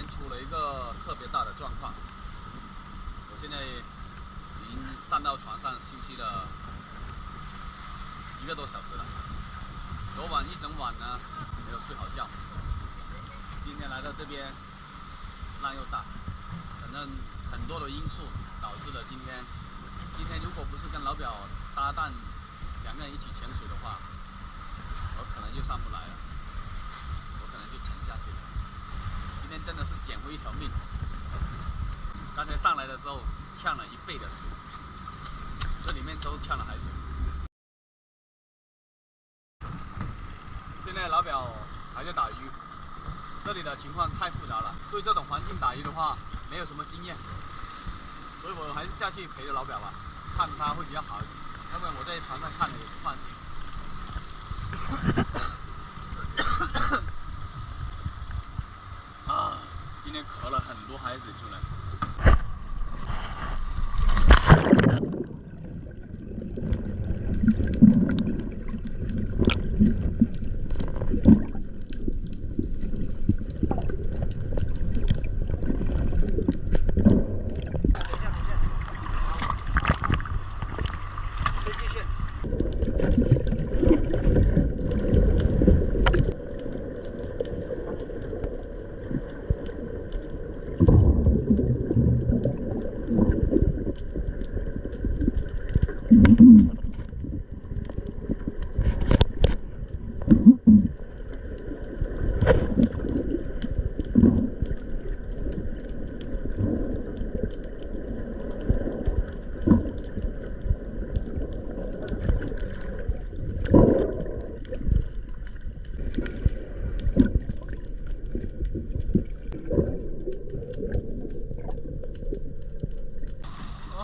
天出了一个特别大的状况，我现在已经上到船上休息了1个多小时了。昨晚一整晚呢没有睡好觉，今天来到这边浪又大，反正很多的因素导致了今天如果不是跟老表搭档2个人一起潜水的话，我可能就上不来了，我可能就沉下去了。今天真的是捡回一条命。刚才上来的时候呛了1倍的水，这里面都呛了海水。现在老表还在打鱼，这里的情况太复杂了，对这种环境打鱼的话没有什么经验，所以我还是下去陪着老表吧，看他会比较好一点，要不然我在船上看着也不放心。今天咳了很多海水出来。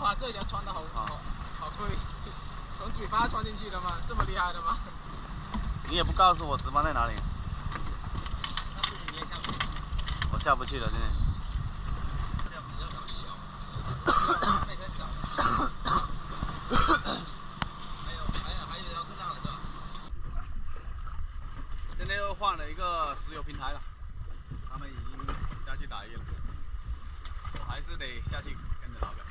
哇，这条穿的好贵，从嘴巴穿进去的吗？这么厉害的吗？你也不告诉我石斑在哪里？那不你也下不去。我下不去了，现在。这条比较小，那条小。还有一条更大的是吧？现在又换了一个石油平台了，他们已经下去打鱼了，我还是得下去跟着老表。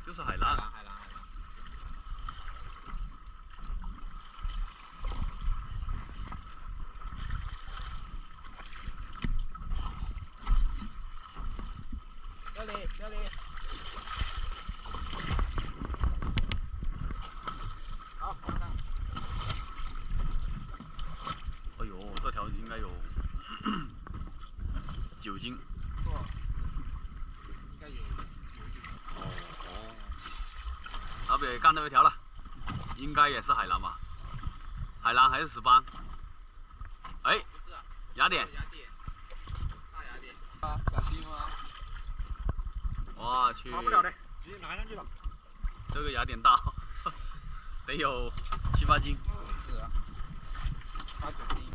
就是海蓝。海蓝。这里。好，看看。哎呦，这条应该有9斤。多少？应该有9斤。哦。老表也干到一条了，应该也是海蓝吧？海蓝还是石斑？哎，不是啊，雅典。大雅典。啊，小鸡吗？我去。拿不了的，直接拿上去了。这个雅典大，得有7、8斤。是啊，8、9斤。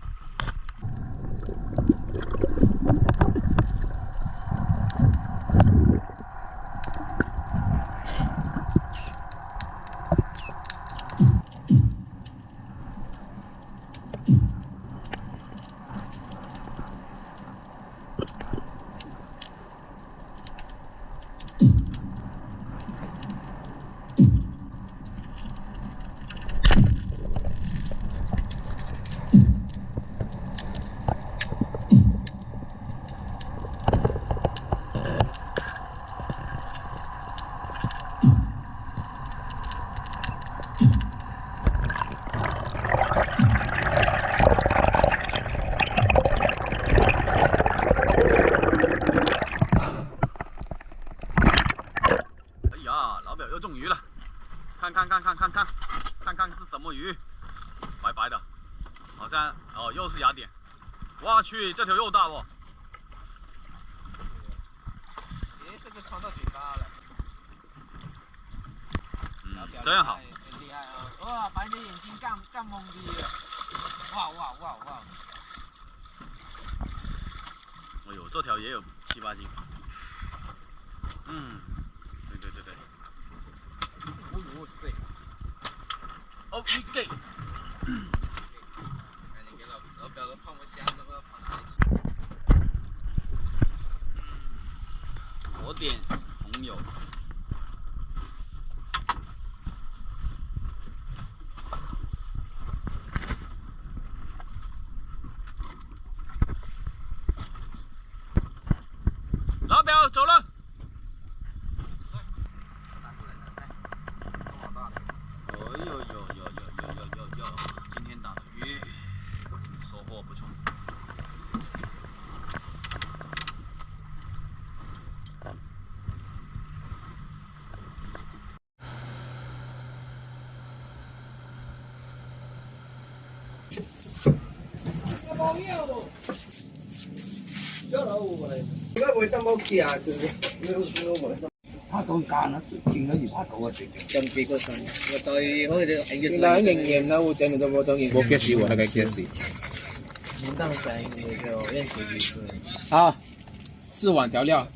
看是什么鱼，白白的，好像哦又是雅典，我去这条又大哦。诶，这个穿到嘴巴了。这样好。很厉害啊！哇，把你的眼睛干懵逼了！哇！哎呦，这条也有7、8斤。对。哦呦，是这。哦，你给。赶紧给老表的泡沫箱都要放在一起。我点红油。老表走了。今天打的鱼收获不错。拍到間啦，見到而拍到啊！咁幾個信，我再好似啲原來營業呢，我真的都冇當見過嘅事喎，係嘅事。年當上你就認識魚。好，4碗調料。